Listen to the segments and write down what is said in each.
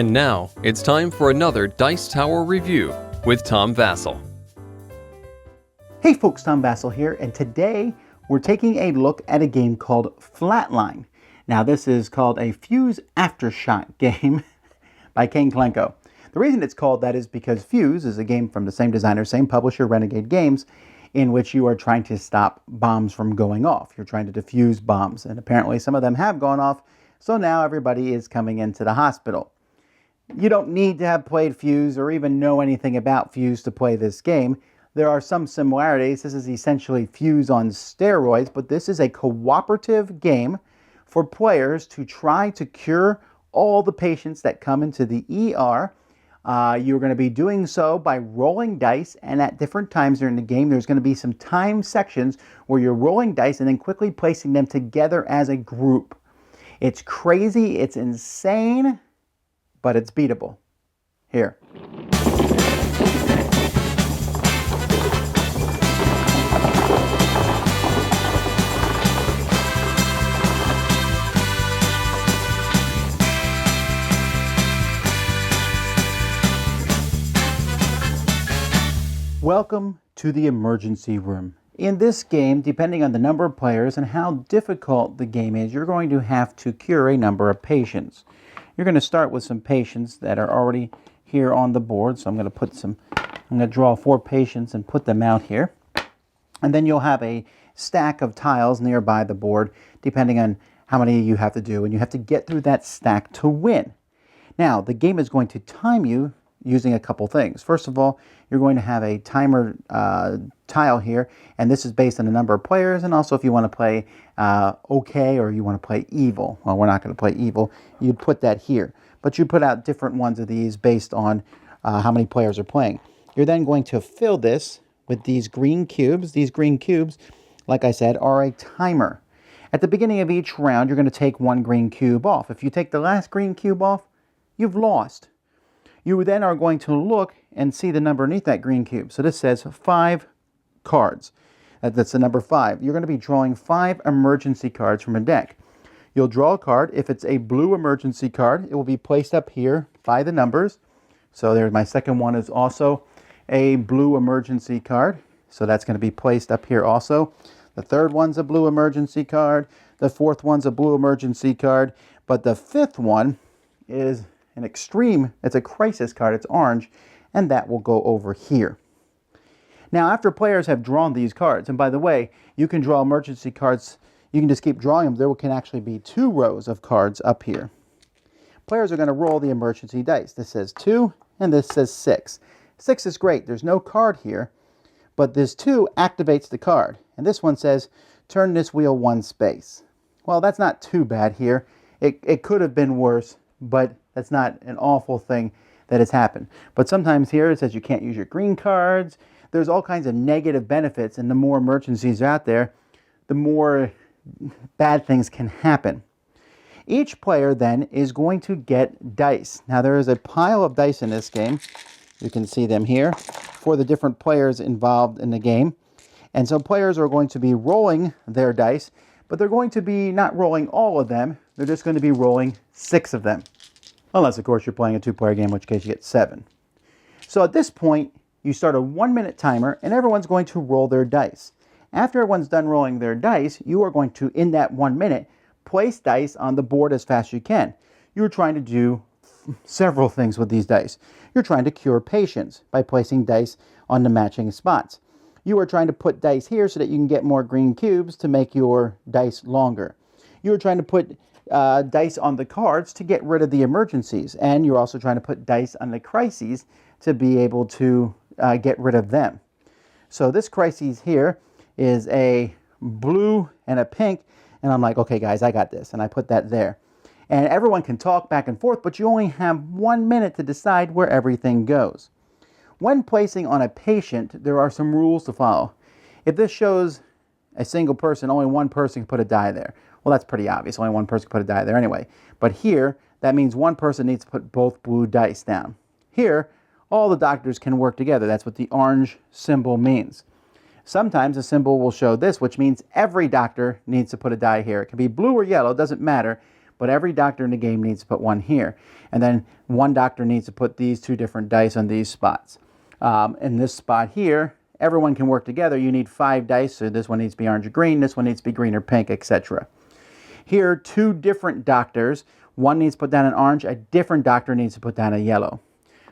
And now, it's time for another Dice Tower review with Tom Vasel. Hey folks, Tom Vasel here, and today we're taking a look at a game called Flatline. Now this is called a Fuse Aftershock game by King Klenko. The reason it's called that is because Fuse is a game from the same designer, same publisher, Renegade Games, in which you are trying to stop bombs from going off. You're trying to defuse bombs, and apparently some of them have gone off, so now everybody is coming into the hospital. You don't need to have played Fuse or even know anything about Fuse to play this game. There are some similarities. This is essentially Fuse on steroids, but this is a cooperative game for players to try to cure all the patients that come into the ER. You're going to be doing so by rolling dice, and at different times during the game there's going to be some time sections where you're rolling dice and then quickly placing them together as a group. It's crazy, it's insane, but it's beatable. Here. Welcome to the emergency room. In this game, depending on the number of players and how difficult the game is, you're going to have to cure a number of patients. You're going to start with some patients that are already here on the board. So I'm going to draw 4 patients and put them out here. And then you'll have a stack of tiles nearby the board, depending on how many you have to do. And you have to get through that stack to win. Now, the game is going to time you using a couple things. First of all, you're going to have a timer tile here, and this is based on the number of players, and also if you want to play okay or you want to play evil. Well, we're not going to play evil. You'd put that here, but you put out different ones of these based on how many players are playing. You're then going to fill this with these green cubes. These green cubes, like I said, are a timer. At the beginning of each round, you're going to take 1 green cube off. If you take the last green cube off, you've lost. You then are going to look and see the number underneath that green cube. So this says 5 cards. That's the number 5. You're going to be drawing 5 emergency cards from a deck. You'll draw a card. If it's a blue emergency card, it will be placed up here by the numbers. So there's my second one is also a blue emergency card. So that's going to be placed up here also. The third one's a blue emergency card. The fourth one's a blue emergency card. But the fifth one is an extreme, it's a crisis card, it's orange, and that will go over here. Now, after players have drawn these cards, and by the way, you can draw emergency cards, you can just keep drawing them, there can actually be 2 rows of cards up here. Players are going to roll the emergency dice. This says 2, and this says 6. 6 is great, there's no card here, but this 2 activates the card, and this one says, turn this wheel 1 space. Well, that's not too bad here. It could have been worse, but that's not an awful thing that has happened. But sometimes here it says you can't use your green cards. There's all kinds of negative benefits, and the more emergencies out there, the more bad things can happen. Each player then is going to get dice. Now there is a pile of dice in this game. You can see them here for the different players involved in the game. And so players are going to be rolling their dice, but they're going to be not rolling all of them. They're just going to be rolling 6 of them. Unless, of course, you're playing a 2-player game, in which case you get 7. So at this point, you start a 1-minute timer, and everyone's going to roll their dice. After everyone's done rolling their dice, you are going to, in that 1 minute, place dice on the board as fast as you can. You're trying to do several things with these dice. You're trying to cure patients by placing dice on the matching spots. You are trying to put dice here so that you can get more green cubes to make your dice longer. You're trying to put dice on the cards to get rid of the emergencies, and you're also trying to put dice on the crises to be able to get rid of them. So this crisis here is a blue and a pink, and I'm like, okay guys, I got this, and I put that there. And everyone can talk back and forth, but you only have 1 minute to decide where everything goes. When placing on a patient, there are some rules to follow. If this shows a single person, only 1 person can put a die there. Well, that's pretty obvious. Only 1 person can put a die there anyway. But here, that means 1 person needs to put both blue dice down. Here, all the doctors can work together. That's what the orange symbol means. Sometimes a symbol will show this, which means every doctor needs to put a die here. It can be blue or yellow, doesn't matter, but every doctor in the game needs to put one here. And then one doctor needs to put these 2 different dice on these spots. In this spot here, everyone can work together. You need 5 dice, so this one needs to be orange or green, this one needs to be green or pink, etc. Here, 2 different doctors. One needs to put down an orange, a different doctor needs to put down a yellow.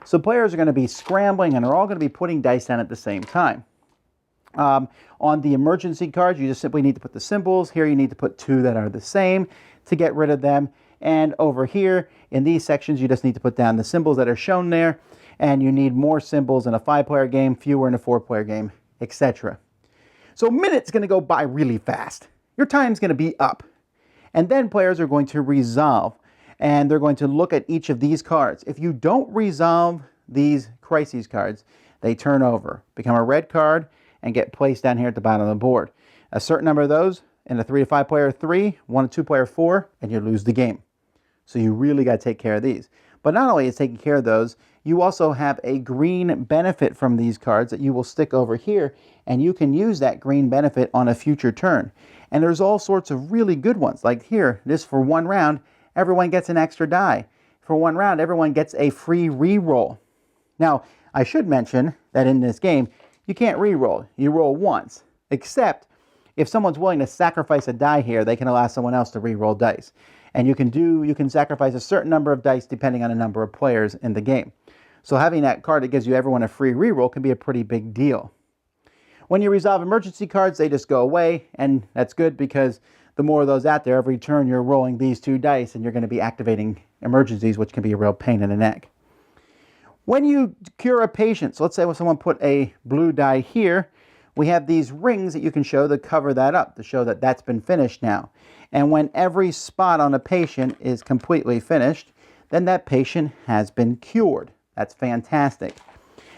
So players are going to be scrambling, and they're all going to be putting dice down at the same time. On the emergency cards, you just simply need to put the symbols. Here you need to put 2 that are the same to get rid of them. And over here, in these sections, you just need to put down the symbols that are shown there. And you need more symbols in a 5-player game, fewer in a 4-player game, etc. So a minute's going to go by really fast. Your time's going to be up. And then players are going to resolve. And they're going to look at each of these cards. If you don't resolve these crises cards, they turn over, become a red card, and get placed down here at the bottom of the board. A certain number of those, in a 3 to 5 player 3, 1 to 2 player 4, and you lose the game. So you really got to take care of these. But not only is taking care of those, you also have a green benefit from these cards that you will stick over here, and you can use that green benefit on a future turn. And there's all sorts of really good ones. Like here, this for 1 round, everyone gets an extra die. For 1 round, everyone gets a free re-roll. Now, I should mention that in this game, you can't re-roll. You roll once, except if someone's willing to sacrifice a die here, they can allow someone else to re-roll dice. And you can sacrifice a certain number of dice depending on the number of players in the game. So having that card that gives you everyone a free re-roll can be a pretty big deal. When you resolve emergency cards, they just go away, and that's good because the more of those out there, every turn you're rolling these 2 dice and you're going to be activating emergencies, which can be a real pain in the neck. When you cure a patient, so let's say when someone put a blue die here, we have these rings that you can show to cover that up, to show that that's been finished now. And when every spot on a patient is completely finished, then that patient has been cured. That's fantastic.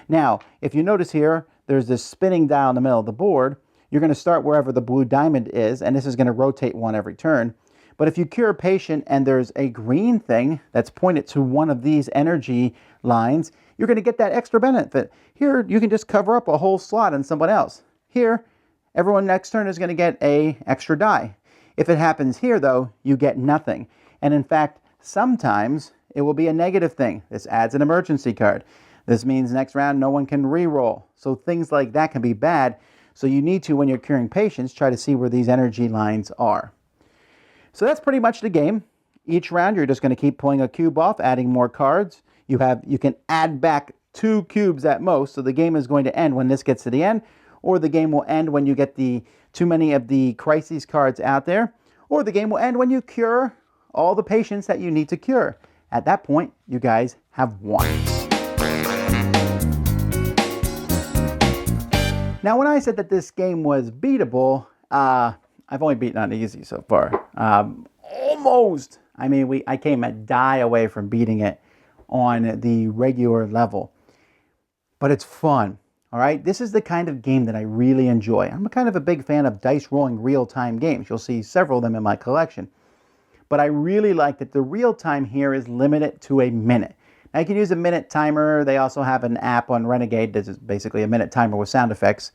Now, if you notice here, there's this spinning dial in the middle of the board. You're going to start wherever the blue diamond is, and this is going to rotate 1 every turn. But if you cure a patient and there's a green thing that's pointed to one of these energy lines, you're going to get that extra benefit. Here, you can just cover up a whole slot on someone else. Here, everyone next turn is going to get an extra die. If it happens here, though, you get nothing. And in fact, sometimes it will be a negative thing. This adds an emergency card. This means next round no one can re-roll. So things like that can be bad. So you need to, when you're curing patients, try to see where these energy lines are. So that's pretty much the game. Each round you're just going to keep pulling a cube off, adding more cards. You can add back 2 cubes at most, so the game is going to end when this gets to the end, or the game will end when you get too many of the crises cards out there, or the game will end when you cure all the patients that you need to cure. At that point, you guys have won. Now, when I said that this game was beatable, I've only beaten on easy so far. Almost. I mean, I came a die away from beating it on the regular level. But it's fun, all right? This is the kind of game that I really enjoy. I'm kind of a big fan of dice rolling real-time games. You'll see several of them in my collection. But I really like that the real time here is limited to a minute. Now you can use a minute timer. They also have an app on Renegade that is basically a minute timer with sound effects.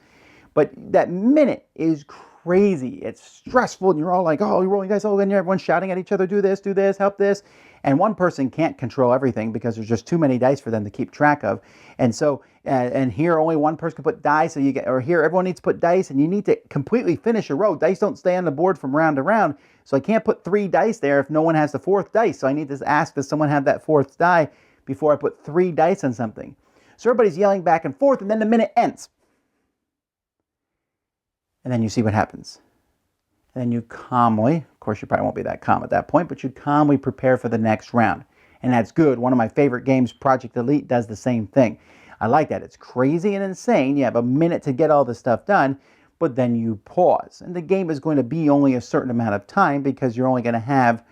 But that minute is crazy. It's stressful, and you're all like, oh, you're rolling dice, oh, and everyone's shouting at each other, do this, help this. And one person can't control everything because there's just too many dice for them to keep track of. And so, and here only one person can put dice, so or here everyone needs to put dice, and you need to completely finish a row. Dice don't stay on the board from round to round, so I can't put 3 dice there if no one has the 4th dice. So I need to ask, does someone have that 4th die before I put 3 dice on something? So everybody's yelling back and forth, and then the minute ends. And then you see what happens. And then you calmly, of course you probably won't be that calm at that point, but you calmly prepare for the next round. And that's good. One of my favorite games, Project Elite, does the same thing. I like that. It's crazy and insane. You have a minute to get all this stuff done, but then you pause. And the game is going to be only a certain amount of time because you're only going to have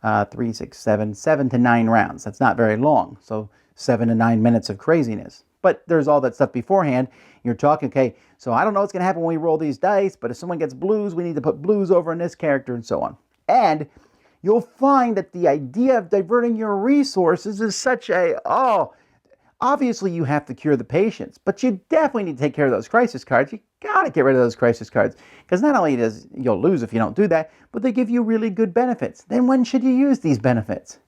7 to 9 rounds. That's not very long. So 7 to 9 minutes of craziness. But there's all that stuff beforehand. You're talking, okay, so I don't know what's going to happen when we roll these dice, but if someone gets blues, we need to put blues over in this character and so on. And you'll find that the idea of diverting your resources is such a, Obviously, you have to cure the patients, but you definitely need to take care of those crisis cards. You gotta get rid of those crisis cards, because not only you'll lose if you don't do that, but they give you really good benefits. Then when should you use these benefits?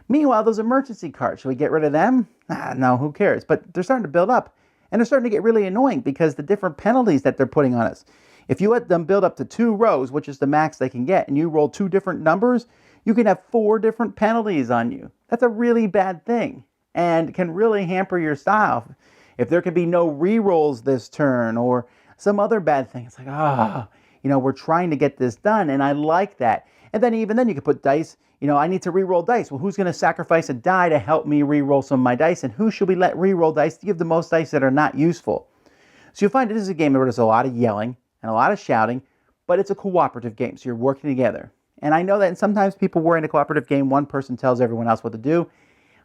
Meanwhile, those emergency cards, should we get rid of them? No, who cares? But they're starting to build up, and they're starting to get really annoying because the different penalties that they're putting on us. If you let them build up to 2 rows, which is the max they can get, and you roll 2 different numbers, you can have 4 different penalties on you. That's a really bad thing, and can really hamper your style. If there could be no re-rolls this turn or some other bad thing, it's like, we're trying to get this done, and I like that. And then even then you could put dice, I need to re-roll dice. Well, who's going to sacrifice a die to help me re-roll some of my dice, and who should we let re-roll dice to give the most dice that are not useful? So you'll find this is a game where there's a lot of yelling and a lot of shouting, but it's a cooperative game, so you're working together. And I know that sometimes people worry in a cooperative game, one person tells everyone else what to do.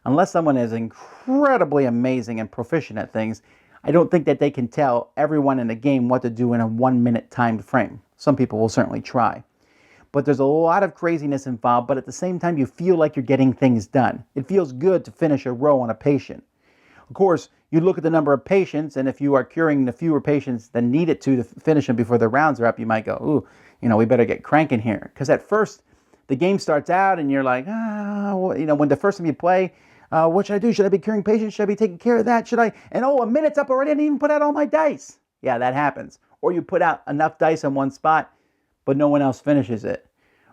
Unless someone is incredibly amazing and proficient at things, I don't think that they can tell everyone in the game what to do in a 1-minute timed frame. Some people will certainly try. But there's a lot of craziness involved, but at the same time, you feel like you're getting things done. It feels good to finish a row on a patient. Of course, you look at the number of patients, and if you are curing the fewer patients than needed to finish them before the rounds are up, you might go, we better get cranking here. Because at first, the game starts out, and you're like, when the first time you play, what should I do? Should I be curing patients? Should I be taking care of that? Should I? And a minute's up already. I didn't even put out all my dice. Yeah, that happens. Or you put out enough dice in one spot, but no one else finishes it.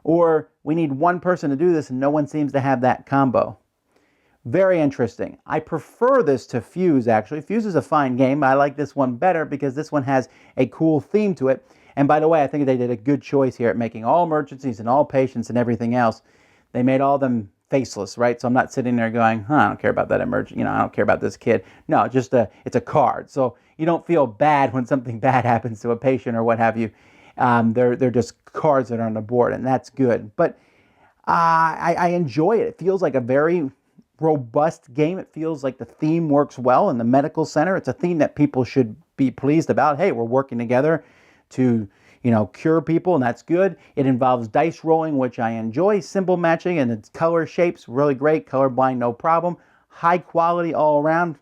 Or we need one person to do this, and no one seems to have that combo. Very interesting. I prefer this to Fuse, actually. Fuse is a fine game. I like this one better because this one has a cool theme to it. And by the way, I think they did a good choice here at making all emergencies and all patients and everything else. They made all of them faceless, right? So I'm not sitting there going, I don't care about that emergency, I don't care about this kid. No, it's a card. So you don't feel bad when something bad happens to a patient or what have you. They're just cards that are on the board, and that's good. But I enjoy it. It feels like a very robust game. It feels like the theme works well in the medical center. It's a theme that people should be pleased about. Hey, we're working together to cure people, and that's good. It involves dice rolling, which I enjoy. Symbol matching, and its color shapes, really great. Colorblind, no problem. High quality all around.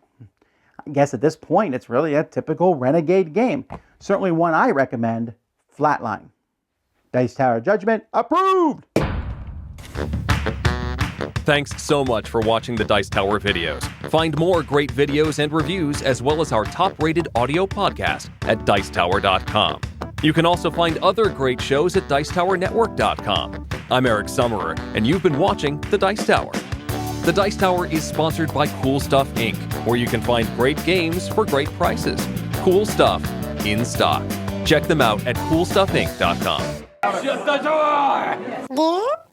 I guess at this point, it's really a typical Renegade game. Certainly one I recommend, Flatline. Dice Tower Judgment, approved! Thanks so much for watching the Dice Tower videos. Find more great videos and reviews, as well as our top-rated audio podcast at Dicetower.com. You can also find other great shows at Dicetowernetwork.com. I'm Eric Summerer, and you've been watching The Dice Tower. The Dice Tower is sponsored by Cool Stuff Inc., where you can find great games for great prices. Cool stuff in stock. Check them out at CoolStuffInc.com. Shut the door!